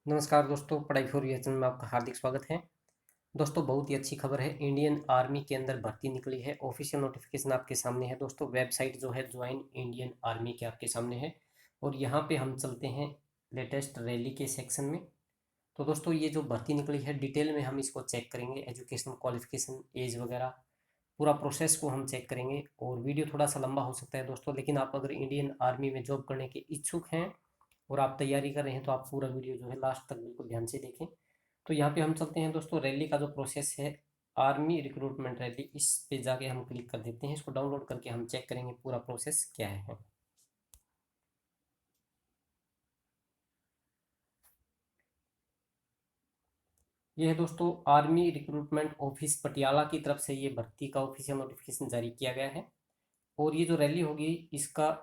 नमस्कार दोस्तों, पढ़ाई फॉर यू चैनल में आपका हार्दिक स्वागत है। दोस्तों, बहुत ही अच्छी खबर है। इंडियन आर्मी के अंदर भर्ती निकली है। ऑफिशियल नोटिफिकेशन आपके सामने है दोस्तों। वेबसाइट जो है ज्वाइन इंडियन आर्मी के आपके सामने है। और यहाँ पे हम चलते हैं लेटेस्ट रैली के सेक्शन में। तो दोस्तों, ये जो भर्ती निकली है डिटेल में हम इसको चेक करेंगे। एजुकेशनल क्वालिफिकेशन, एज वगैरह पूरा प्रोसेस को हम चेक करेंगे। और वीडियो थोड़ा सा लंबा हो सकता है दोस्तों, लेकिन आप अगर इंडियन आर्मी में जॉब करने के इच्छुक हैं और आप तैयारी कर रहे हैं तो आप पूरा वीडियो जो है लास्ट तक बिल्कुल ध्यान से देखें। तो यहाँ पे हम चलते हैं दोस्तों, रैली का जो प्रोसेस है, आर्मी रिक्रूटमेंट रैली, इस पे जाके हम क्लिक कर देते हैं। इसको डाउनलोड करके हम चेक करेंगे पूरा प्रोसेस क्या है। ये है दोस्तों, आर्मी रिक्रूटमेंट ऑफिस पटियाला की तरफ से ये भर्ती का ऑफिशियल नोटिफिकेशन जारी किया गया है। और ये जो रैली होगी इसका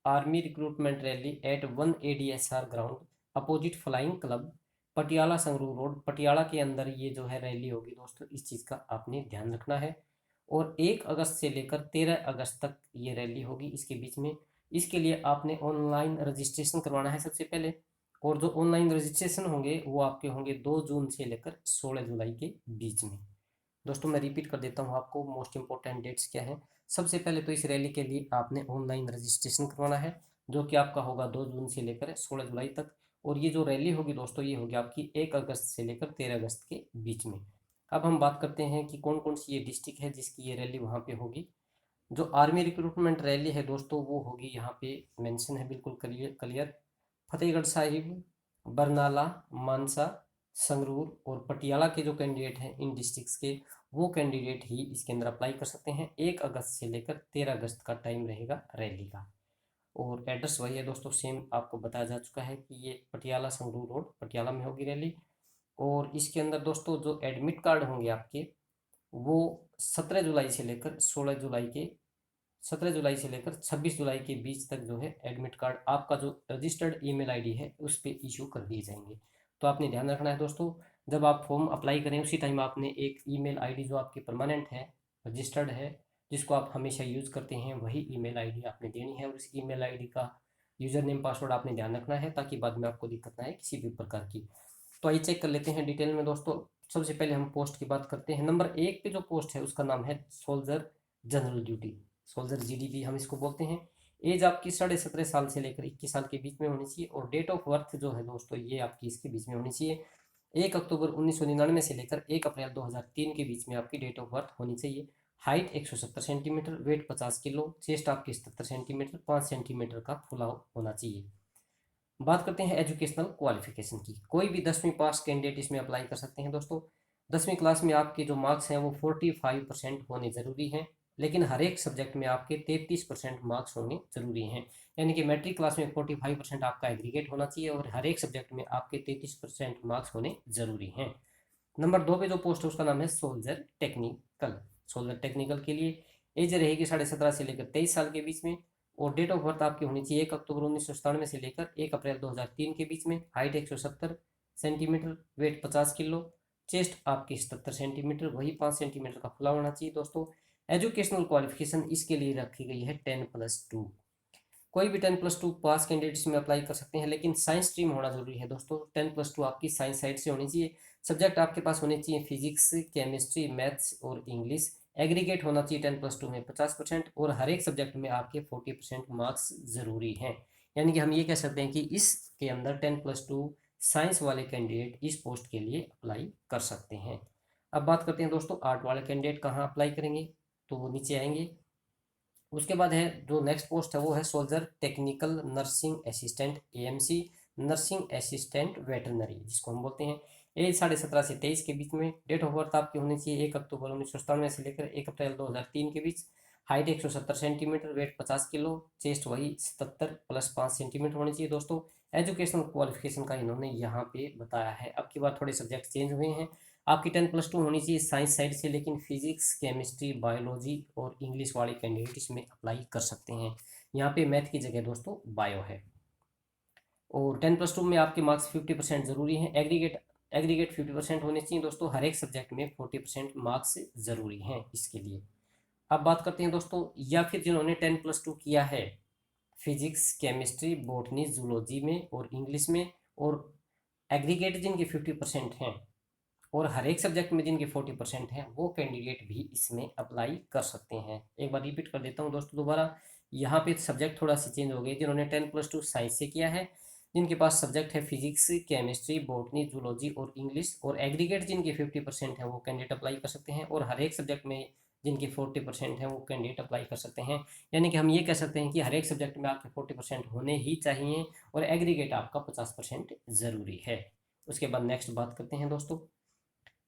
army recruitment rally at 1 ADSR ground opposite flying club, Patiala Sangrur road, Patiala के अंदर ये जो है रैली होगी दोस्तों। इस चीज़ का आपने ध्यान रखना है। और 1 अगस्त से लेकर 13 अगस्त तक ये रैली होगी इसके बीच में। इसके लिए आपने ऑनलाइन रजिस्ट्रेशन करवाना है सबसे पहले। और जो ऑनलाइन रजिस्ट्रेशन होंगे वो आपके होंगे 2 जून से लेकर 16 जुलाई के बीच में। दोस्तों, मैं रिपीट कर देता हूँ आपको मोस्ट इंपॉर्टेंट डेट्स क्या है। सबसे पहले तो इस रैली के लिए आपने ऑनलाइन रजिस्ट्रेशन करवाना है, जो कि आपका होगा 2 जून से लेकर 16 जुलाई तक। और ये जो रैली होगी दोस्तों, ये होगी आपकी 1 अगस्त से लेकर 13 अगस्त के बीच में। अब हम बात करते हैं कि कौन कौन सी ये डिस्ट्रिक्ट है जिसकी ये रैली वहाँ पे होगी। जो आर्मी रिक्रूटमेंट रैली है दोस्तों, वो होगी यहाँ पे मेंशन है बिल्कुल क्लियर क्लियर। फतेहगढ़ साहिब, बरनाला, मानसा, संगरूर और पटियाला के जो कैंडिडेट हैं इन डिस्ट्रिक्ट्स के, वो कैंडिडेट ही इसके अंदर अप्लाई कर सकते हैं। 1 अगस्त से लेकर 13 अगस्त का टाइम रहेगा रैली का। और एड्रेस वही है दोस्तों, सेम आपको बताया जा चुका है कि ये पटियाला संगरूर रोड पटियाला में होगी रैली। और इसके अंदर दोस्तों जो एडमिट कार्ड होंगे आपके, वो 17 जुलाई से लेकर 16 जुलाई के 17 जुलाई से लेकर 26 जुलाई के बीच तक जो है एडमिट कार्ड आपका जो रजिस्टर्ड ईमेल आईडी है उस पर इशू कर दिए जाएंगे। तो आपने ध्यान रखना है दोस्तों, जब आप फॉर्म अप्लाई करें उसी टाइम आपने एक ईमेल आईडी जो आपकी परमानेंट है, रजिस्टर्ड है, जिसको आप हमेशा यूज़ करते हैं, वही ईमेल आईडी आपने देनी है। और उस ईमेल आईडी का यूज़र नेम पासवर्ड आपने ध्यान रखना है, ताकि बाद में आपको दिक्कत ना आए किसी भी प्रकार की। तो आइए चेक कर लेते हैं डिटेल में दोस्तों। सबसे पहले हम पोस्ट की बात करते हैं। नंबर 1 पे जो पोस्ट है उसका नाम है soldier general duty, soldier GDB हम इसको बोलते हैं। एज आपकी 17.5 साल से लेकर 21 साल के बीच में होनी चाहिए। और डेट ऑफ बर्थ जो है दोस्तों, ये आपकी इसके बीच में होनी चाहिए। 1 अक्टूबर 1999 से लेकर 1 अप्रैल 2003 के बीच में आपकी डेट ऑफ बर्थ होनी चाहिए। Height 170 centimetre, weight 50 kilo, chest आपकी 77 सेंटीमीटर, 5 सेंटीमीटर का फुलाव होना चाहिए। बात करते हैं एजुकेशनल क्वालिफिकेशन की। कोई भी 10वीं पास कैंडिडेट इसमें अप्लाई कर सकते हैं दोस्तों। 10वीं क्लास में आपके जो मार्क्स हैं वो 45% होने ज़रूरी हैं। लेकिन हर एक सब्जेक्ट में आपके 33% मार्क्स होने ज़रूरी हैं। यानी कि मैट्रिक क्लास में 45% आपका एग्रीगेट होना चाहिए और हर एक सब्जेक्ट में आपके 33% मार्क्स होने ज़रूरी हैं। नंबर 2 पे जो पोस्ट है उसका नाम है सोल्जर टेक्निकल। सोल्जर टेक्निकल के लिए एज रहेगी 17.5 से लेकर 23 साल के बीच में। और डेट ऑफ बर्थ आपकी होनी चाहिए 1 अक्टूबर 1997 से लेकर 1 अप्रैल 2003 के बीच में। Height 170 centimetre, weight 50 kilo, chest आपकी 77 सेंटीमीटर, वही 5 सेंटीमीटर का खुला होना चाहिए दोस्तों। एजुकेशनल क्वालिफिकेशन इसके लिए रखी गई है 10+2। कोई भी 10+2 पास कैंडिडेट इसमें अप्लाई कर सकते हैं, लेकिन साइंस स्ट्रीम होना जरूरी है दोस्तों। 10+2 आपकी साइंस साइड से होनी चाहिए। सब्जेक्ट आपके पास होने चाहिए फिजिक्स, केमिस्ट्री, मैथ्स और इंग्लिश। एग्रीगेट होना चाहिए 10+2 में 50%। और हर एक सब्जेक्ट में आपके 40% मार्क्स ज़रूरी हैं। यानी कि हम ये कह सकते हैं कि इसके अंदर 10+2 साइंस वाले कैंडिडेट इस पोस्ट के लिए अप्लाई कर सकते हैं। अब बात करते हैं दोस्तों, आर्ट वाले कैंडिडेट कहाँ अप्लाई करेंगे, तो वो नीचे आएंगे। उसके बाद है जो नेक्स्ट पोस्ट है वो है soldier technical nursing assistant, AMC, nursing assistant veterinary जिसको हम बोलते हैं। एज 17.5 से 23 के बीच में। डेट ऑफ बर्थ आपकी होनी चाहिए 1 अक्टूबर 1997 से लेकर 1 अप्रैल 2003 के बीच। Height 170 centimetre, weight 50 kilo, chest वही 77 प्लस 5 सेंटीमीटर होनी चाहिए दोस्तों। एजुकेशनल क्वालिफिकेशन का इन्होंने यहाँ पे बताया है। अब की बार थोड़े सब्जेक्ट चेंज हुए हैं। आपकी 10+2 होनी चाहिए साइंस साइड से, लेकिन फिजिक्स, केमिस्ट्री, बायोलॉजी और इंग्लिश वाले कैंडिडेट इसमें अप्लाई कर सकते हैं। यहाँ पे मैथ की जगह दोस्तों बायो है। और 10+2 में आपके मार्क्स 50% जरूरी हैं। एग्रीगेट एग्रीगेट 50% होने चाहिए दोस्तों। हर एक सब्जेक्ट में 40% मार्क्स जरूरी हैं इसके लिए। अब बात करते हैं दोस्तों, या फिर जिन्होंने 10+2 किया है फिजिक्स, केमिस्ट्री, बॉटनी, जूलॉजी में और इंग्लिश में, और एग्रीगेट जिनके 50% हैं और हर एक सब्जेक्ट में जिनके 40% हैं, वो कैंडिडेट भी इसमें अप्लाई कर सकते हैं। एक बार रिपीट कर देता हूँ दोस्तों दोबारा, यहाँ पे सब्जेक्ट थोड़ा सा चेंज हो गए। जिन्होंने 10+2 साइंस से किया है, जिनके पास सब्जेक्ट है फिजिक्स, केमिस्ट्री, बॉटनी, जूलॉजी और इंग्लिश, और एग्रीगेट जिनके 50% हैं वो कैंडिडेट अप्लाई कर सकते हैं, और हर एक सब्जेक्ट में जिनके 40% हैं वो कैंडिडेट अप्लाई कर सकते हैं। यानी कि हम ये कह सकते हैं कि हर एक सब्जेक्ट में आपके 40% होने ही चाहिए और एग्रीगेट आपका 50% ज़रूरी है। उसके बाद नेक्स्ट बात करते हैं दोस्तों।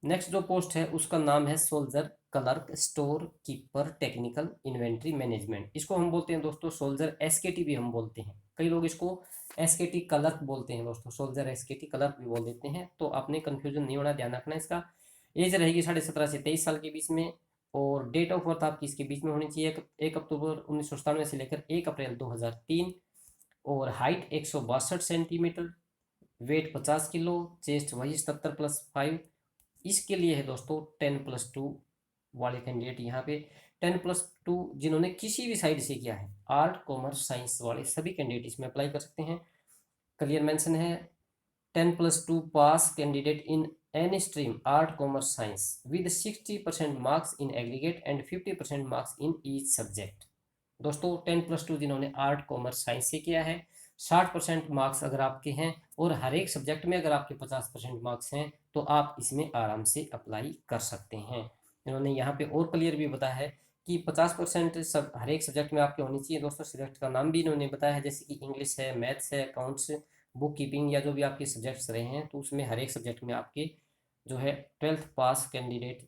नेक्स्ट जो पोस्ट है उसका नाम है soldier clerk store keeper technical inventory management. इसको हम बोलते हैं दोस्तों सोल्जर एसकेटी भी हम बोलते हैं, कई लोग इसको एसकेटी क्लर्क बोलते हैं दोस्तों, सोल्जर एसकेटी क्लर्क भी बोल देते हैं। तो आपने कंफ्यूजन नहीं होना, ध्यान रखना। इसका एज रहेगी 17.5 से 23 साल के बीच में, और डेट ऑफ बर्थ आपकी इसके बीच में होनी चाहिए 1 अक्टूबर 1997 से लेकर 1 अप्रैल 2003, और height 162 centimetre, weight 50 kilo, chest वही 77+5। इसके लिए है दोस्तों 10+2 वाले कैंडिडेट, यहाँ पे 10+2 जिन्होंने किसी भी साइड से किया है, आर्ट कॉमर्स साइंस वाले सभी कैंडिडेट इसमें अप्लाई कर सकते हैं। क्लियर मेंशन है 10+2 pass candidate in any stream art commerce science with 60% marks in aggregate and 50% marks in each subject. दोस्तों 10+2 जिन्होंने आर्ट कॉमर्स साइंस से किया है, 60% मार्क्स अगर आपके हैं और हर एक सब्जेक्ट में अगर आपके 50% मार्क्स हैं, तो आप इसमें आराम से अप्लाई कर सकते हैं। इन्होंने यहाँ पे और क्लियर भी बताया है कि 50% सब हर एक सब्जेक्ट में आपके होनी चाहिए। दोस्तों सब्जेक्ट का नाम भी इन्होंने बताया है, जैसे कि इंग्लिश है, मैथ्स है, अकाउंट्स, बुक कीपिंग, या जो भी आपके सब्जेक्ट्स रहे हैं, तो उसमें हर एक सब्जेक्ट में आपके जो है 12th पास कैंडिडेट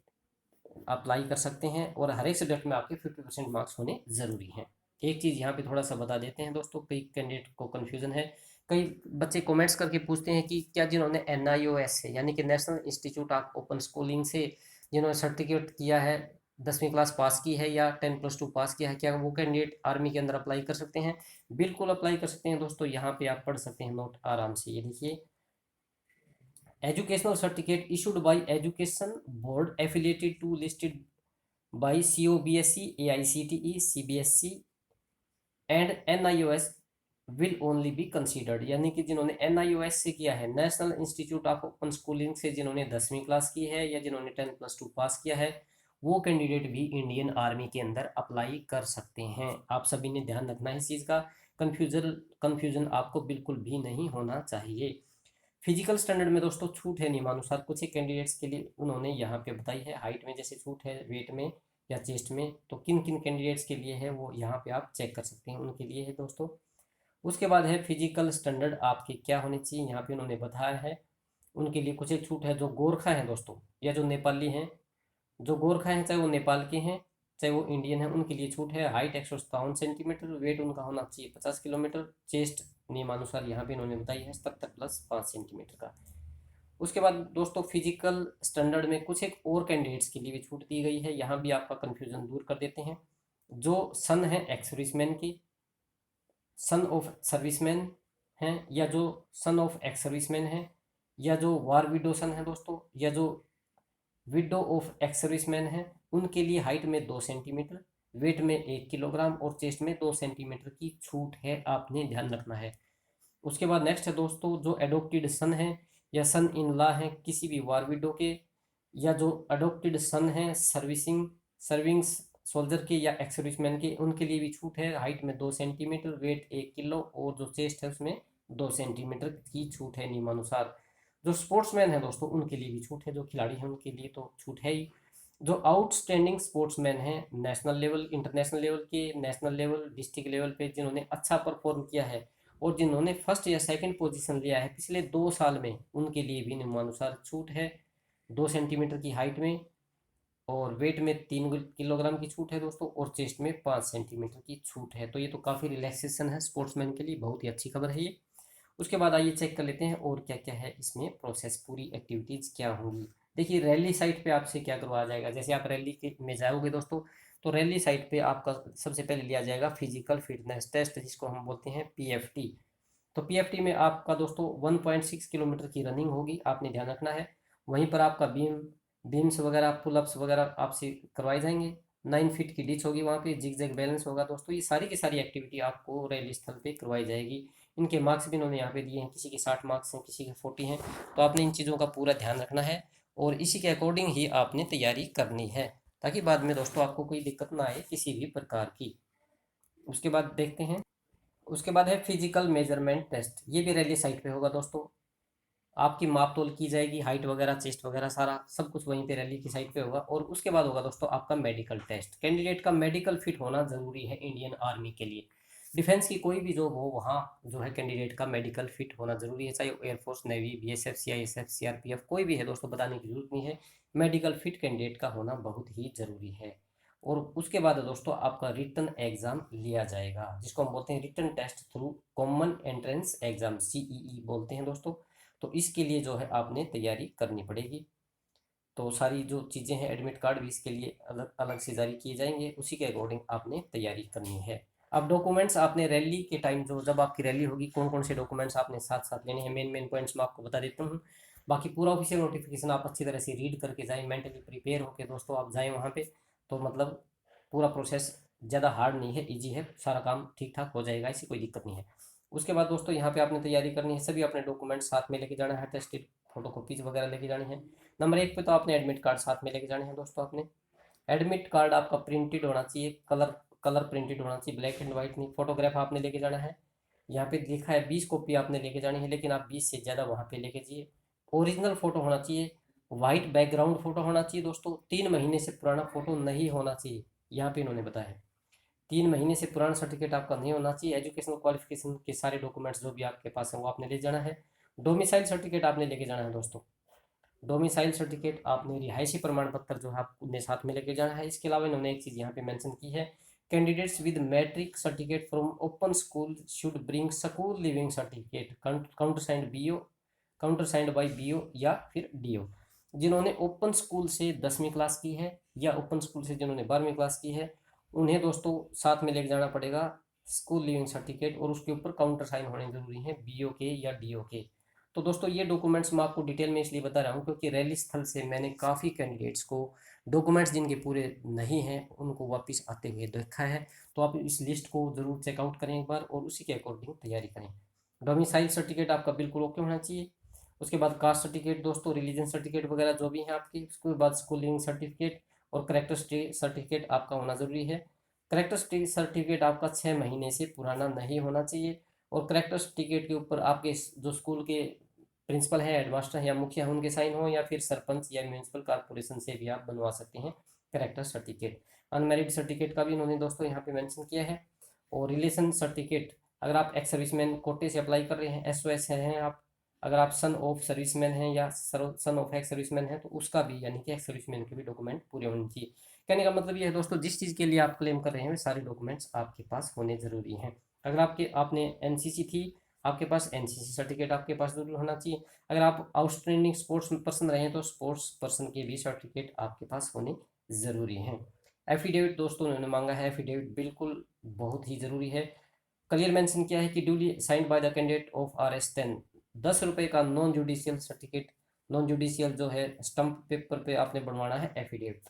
अप्लाई कर सकते हैं, और हर एक सब्जेक्ट में आपके 50% मार्क्स होने ज़रूरी हैं। एक चीज़ यहाँ पे थोड़ा सा बता देते हैं दोस्तों, कई कैंडिडेट को कन्फ्यूज़न है। कई बच्चे कमेंट्स करके पूछते हैं कि क्या जिन्होंने NIOS से यानी कि national institute of open schooling से जिन्होंने सर्टिफिकेट किया है, 10वीं क्लास पास की है या 10+2 पास किया है, क्या वो कैंडिडेट आर्मी के अंदर अप्लाई कर सकते हैं? बिल्कुल अप्लाई कर सकते हैं दोस्तों। यहाँ पे आप पढ़ सकते हैं नोट आराम से, ये देखिए, educational certificate issued by education board affiliated to listed by COBSE, AICTE, CBSE and NIOS will only be considered. यानी कि जिन्होंने NIOS से किया है, national institute of open schooling से जिन्होंने 10वीं क्लास की है या जिन्होंने 10+2 पास किया है, वो कैंडिडेट भी इंडियन आर्मी के अंदर अप्लाई कर सकते हैं। आप सभी ने ध्यान रखना है इस चीज़ का, कन्फ्यूजन आपको बिल्कुल भी नहीं होना चाहिए। फिजिकल स्टैंडर्ड में दोस्तों छूट है नियमानुसार, कुछ एक कैंडिडेट्स के लिए उन्होंने यहाँ पे बताई है। हाइट में जैसे छूट है, वेट में या चेस्ट में, तो किन किन कैंडिडेट्स के लिए है वो यहाँ पे आप चेक कर सकते हैं, उनके लिए है दोस्तों। उसके बाद है फिजिकल स्टैंडर्ड आपके क्या होने चाहिए, यहाँ पे उन्होंने बताया है। उनके लिए कुछ एक छूट है। जो गोरखा है दोस्तों या जो नेपाली हैं, जो गोरखा हैं चाहे वो नेपाल के हैं चाहे वो इंडियन है, उनके लिए छूट है। हाइट 157 सेंटीमीटर, वेट उनका होना चाहिए 50 किलोमीटर, चेस्ट नियमानुसार यहाँ पे इन्होंने बताई है 77+5 सेंटीमीटर का। उसके बाद दोस्तों फिजिकल स्टैंडर्ड में कुछ एक और कैंडिडेट्स के लिए भी छूट दी गई है, यहाँ भी आपका कन्फ्यूजन दूर कर देते हैं। जो सन है एक्स सर्विसमैन की, सन ऑफ सर्विसमैन हैं, या जो सन ऑफ एक्स सर्विसमैन हैं, या जो वार विडो सन है दोस्तों, या जो विडो ऑफ एक्स सर्विसमैन है, उनके लिए हाइट में 2 सेंटीमीटर, वेट में 1 किलोग्राम और चेस्ट में 2 सेंटीमीटर की छूट है, आपने ध्यान रखना है। उसके बाद नेक्स्ट है दोस्तों, जो एडोप्टेड सन है या सन इन लॉ है किसी भी वार विडो के, या जो अडोप्टेड सन है सर्विंग सोल्जर के या एक्स सर्विसमैन के, उनके लिए भी छूट है। हाइट में 2 सेंटीमीटर, वेट 1 किलो और जो चेस्ट है उसमें 2 सेंटीमीटर की छूट है नियमानुसार। जो स्पोर्ट्समैन है दोस्तों उनके लिए भी छूट है, जो खिलाड़ी हैं उनके लिए तो छूट है ही। जो आउटस्टैंडिंग स्पोर्ट्समैन हैं नेशनल लेवल, इंटरनेशनल लेवल के, नेशनल लेवल, डिस्ट्रिक्ट लेवल पे जिन्होंने अच्छा परफॉर्म किया है और जिन्होंने फर्स्ट या सेकंड पोजीशन लिया है पिछले 2 साल में, उनके लिए भी नियमानुसार छूट है। 2 सेंटीमीटर की हाइट में और वेट में 3 किलोग्राम की छूट है दोस्तों, और चेस्ट में 5 सेंटीमीटर की छूट है। तो ये तो काफ़ी रिलैक्सेशन है स्पोर्ट्समैन के लिए, बहुत ही अच्छी खबर है ये। उसके बाद आइए चेक कर लेते हैं और क्या क्या है इसमें प्रोसेस, पूरी एक्टिविटीज़ क्या होंगी। देखिए रैली साइट पे आपसे क्या करवाया जाएगा, जैसे आप रैली के में जाओगे दोस्तों, तो रैली साइट पे आपका सबसे पहले लिया जाएगा फिजिकल फिटनेस टेस्ट, जिसको हम बोलते हैं PFT। तो PFT में आपका दोस्तों 1.6 किलोमीटर की रनिंग होगी, आपने ध्यान रखना है। वहीं पर आपका बीम्स वगैरह, पुलअप्स वगैरह आपसे करवाए जाएंगे। 9 फीट की डिच होगी, वहाँ पे जिग जैग बैलेंस होगा दोस्तों। ये सारी की सारी एक्टिविटी आपको रैली स्थल पे करवाई जाएगी। इनके मार्क्स भी इन्होंने यहाँ पे दिए हैं, किसी के 60 मार्क्स हैं, किसी के 40 हैं। तो आपने इन चीज़ों का पूरा ध्यान रखना है और इसी के अकॉर्डिंग ही आपने तैयारी करनी है, ताकि बाद में दोस्तों आपको कोई दिक्कत ना आए किसी भी प्रकार की। उसके बाद देखते हैं, उसके बाद है फिजिकल मेजरमेंट टेस्ट। ये भी रैली साइट पे होगा दोस्तों। आपकी माप तोल की जाएगी, हाइट वगैरह, चेस्ट वगैरह, सारा सब कुछ वहीं पे रैली की साइट पे होगा। और उसके बाद होगा दोस्तों आपका मेडिकल टेस्ट। कैंडिडेट का मेडिकल फिट होना ज़रूरी है इंडियन आर्मी के लिए। डिफेंस की कोई भी जॉब हो, वहाँ जो है कैंडिडेट का मेडिकल फिट होना ज़रूरी है, चाहे air force, navy, BSF, CISF, CRPF, कोई भी है दोस्तों, बताने की जरूरत नहीं है। मेडिकल फिट कैंडिडेट का होना बहुत ही ज़रूरी है। और उसके बाद दोस्तों आपका रिटन एग्ज़ाम लिया जाएगा, जिसको हम बोलते हैं written test through common entrance exam, CEE बोलते हैं दोस्तों। तो इसके लिए जो है आपने तैयारी करनी पड़ेगी। तो सारी जो चीज़ें हैं, एडमिट कार्ड भी इसके लिए अलग अलग से जारी किए जाएंगे, उसी के अकॉर्डिंग आपने तैयारी करनी है। अब डॉक्यूमेंट्स आपने रैली के टाइम, जो जब आपकी रैली होगी, कौन कौन से डॉक्यूमेंट्स आपने साथ साथ लेने हैं, मेन पॉइंट्स मैं आपको बता देता हूँ। बाकी पूरा ऑफिशियल नोटिफिकेशन आप अच्छी तरह से रीड करके जाएं, मेंटली प्रिपेयर होकर दोस्तों आप जाएं वहाँ पे। तो मतलब पूरा प्रोसेस ज़्यादा हार्ड नहीं है, ईजी है, सारा काम ठीक ठाक हो जाएगा, ऐसी कोई दिक्कत नहीं है। उसके बाद दोस्तों यहाँ पे आपने तैयारी करनी है, सभी अपने डॉक्यूमेंट्स साथ में लेके जाना है, टेस्टेड फोटो कॉपीज वगैरह लेके जानी है। नंबर 1 पे तो आपने एडमिट कार्ड साथ में लेके जाने हैं दोस्तों। आपने एडमिट कार्ड आपका प्रिंटेड होना चाहिए, कलर कलर प्रिंटेड होना चाहिए, ब्लैक एंड व्हाइट नहीं। फोटोग्राफ आपने लेके जाना है, यहाँ पे लिखा है 20 कॉपी आपने लेके जानी है, लेकिन आप 20 से ज़्यादा वहाँ पे लेके जाइए। ओरिजिनल फ़ोटो होना चाहिए, वाइट बैकग्राउंड फ़ोटो होना चाहिए दोस्तों। 3 महीने से पुराना फ़ोटो नहीं होना चाहिए, यहाँ पे इन्होंने बताया है। 3 महीने से पुराना सर्टिफिकेट आपका नहीं होना चाहिए। एजुकेशनल क्वालिफिकेशन के सारे डॉक्यूमेंट्स जो भी आपके पास है वो आपने ले जाना है। डोमिसाइल सर्टिफिकेट आपने लेके जाना है दोस्तों। डोमिसाइल सर्टिफिकेट आपने, रिहायशी प्रमाण पत्र जो है आपने साथ में लेके जाना है। इसके अलावा इन्होंने एक चीज़ यहाँ पे मेंशन की है, candidates with matric certificate from open school should bring school leaving certificate countersigned by BO या फिर DO। जिन्होंने ओपन स्कूल से 10वीं क्लास की है या ओपन स्कूल से जिन्होंने 12वीं क्लास की है, उन्हें दोस्तों साथ में लेके जाना पड़ेगा स्कूल लिविंग सर्टिफिकेट, और उसके ऊपर काउंटर साइन होने जरूरी हैं BO के या DO के। तो दोस्तों ये डॉक्यूमेंट्स मैं आपको डिटेल में इसलिए बता रहा हूँ क्योंकि रैली स्थल से मैंने काफ़ी कैंडिडेट्स को डॉक्यूमेंट्स जिनके पूरे नहीं हैं उनको वापस आते हुए देखा है। तो आप इस लिस्ट को ज़रूर चेकआउट करें एक बार और उसी के अकॉर्डिंग तैयारी करें। डोमिसाइल सर्टिफिकेट आपका बिल्कुल ओके होना चाहिए। उसके बाद कास्ट सर्टिफिकेट दोस्तों, रिलीजन सर्टिफिकेट वगैरह जो भी हैं आपकी, उसके बाद स्कूल लिविंग सर्टिफिकेट और करेक्टर स्टे सर्टिफिकेट आपका होना ज़रूरी है। करेक्टर स्टे सर्टिफिकेट आपका 6 महीने से पुराना नहीं होना चाहिए। और करेक्टर सर्टिफिकेट के ऊपर आपके जो स्कूल के प्रिंसिपल है, हेडमास्टर है या मुखिया है, उनके साइन हो, या फिर सरपंच या म्यूनसिपल कॉर्पोरेशन से भी आप बनवा सकते हैं करेक्टर सर्टिफिकेट। अनमेरिड सर्टिफिकेट का भी इन्होंने दोस्तों यहाँ पे मेंशन किया है। और रिलेशन सर्टिफिकेट, अगर आप एक्स सर्विसमैन कोटे से अप्लाई कर रहे हैं, SOS हैं आप, अगर आप सन ऑफ सर्विसमैन हैं या सन ऑफ एक्स सर्विसमैन हैं, तो उसका भी, यानी कि एक्स सर्विसमैन के भी डॉक्यूमेंट पूरे होने चाहिए। कहने का मतलब ये है दोस्तों, जिस चीज़ के लिए आप क्लेम कर रहे हैं वे सारे डॉक्यूमेंट्स आपके पास होने ज़रूरी हैं। अगर आपने NCC थी, आपके पास NCC सर्टिफिकेट आपके पास जरूर होना चाहिए। अगर आप आउटस्टैंडिंग स्पोर्ट्स पर्सन रहे हैं तो स्पोर्ट्स पर्सन के भी सर्टिफिकेट आपके पास होने ज़रूरी हैं। एफिडेविट दोस्तों उन्होंने मांगा है, एफिडेविट बिल्कुल बहुत ही ज़रूरी है। क्लियर मेंशन किया है कि duly signed by the candidate of RS10। 10 रुपये का non judicial certificate, non judicial जो है स्टम्प पेपर पे आपने बनवाना है एफिडेविट।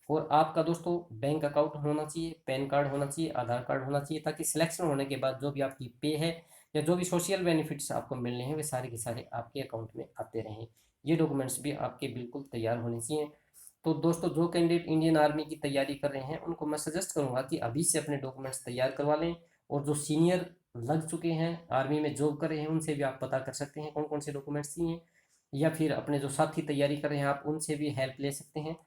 और आपका दोस्तों बैंक अकाउंट होना चाहिए, पैन कार्ड होना चाहिए, आधार कार्ड होना चाहिए, ताकि सिलेक्शन होने के बाद जो भी आपकी पे है या जो भी सोशल बेनिफिट्स आपको मिलने हैं वे सारे के सारे आपके अकाउंट में आते रहें। ये डॉक्यूमेंट्स भी आपके बिल्कुल तैयार होने चाहिए। तो दोस्तों जो कैंडिडेट इंडियन आर्मी की तैयारी कर रहे हैं उनको मैं सजेस्ट करूंगा कि अभी से अपने डॉक्यूमेंट्स तैयार करवा लें। और जो सीनियर लग चुके हैं, आर्मी में जॉब कर रहे हैं, उनसे भी आप पता कर सकते हैं कौन कौन से डॉक्यूमेंट्स चाहिए, या फिर अपने जो साथी तैयारी कर रहे हैं आप उनसे भी हेल्प ले सकते हैं,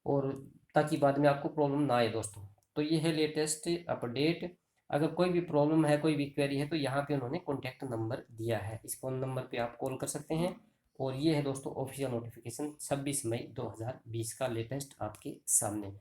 और ताकि बाद में आपको प्रॉब्लम ना आए दोस्तों। तो ये है लेटेस्ट अपडेट। अगर कोई भी प्रॉब्लम है, कोई भी क्वेरी है, तो यहाँ पे उन्होंने कॉन्टैक्ट नंबर दिया है, इस फ़ोन नंबर पे आप कॉल कर सकते हैं। और ये है दोस्तों ऑफिशियल नोटिफिकेशन 26 मई 2020 का लेटेस्ट आपके सामने।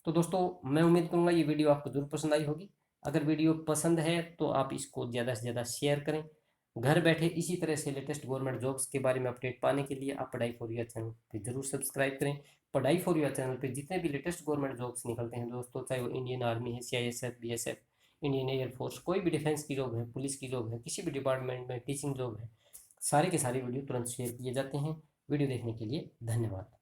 तो दोस्तों मैं उम्मीद करूँगा ये वीडियो आपको जरूर पसंद आई होगी। अगर वीडियो पसंद है तो आप इसको ज़्यादा से ज़्यादा शेयर करें। घर बैठे इसी तरह से लेटेस्ट गवर्नमेंट जॉब्स के बारे में अपडेट पाने के लिए आप पढ़ाई फॉर यूर चैनल पे जरूर सब्सक्राइब करें। पढ़ाई फॉर यूर चैनल पे जितने भी लेटेस्ट गवर्नमेंट जॉब्स निकलते हैं दोस्तों, चाहे वो इंडियन आर्मी है, CISF, BSF, इंडियन एयरफोर्स, कोई भी डिफेंस की जॉब है, पुलिस की जॉब है, किसी भी डिपार्टमेंट में टीचिंग जॉब है, सारे के सारे वीडियो तुरंत शेयर किए जाते हैं। वीडियो देखने के लिए धन्यवाद।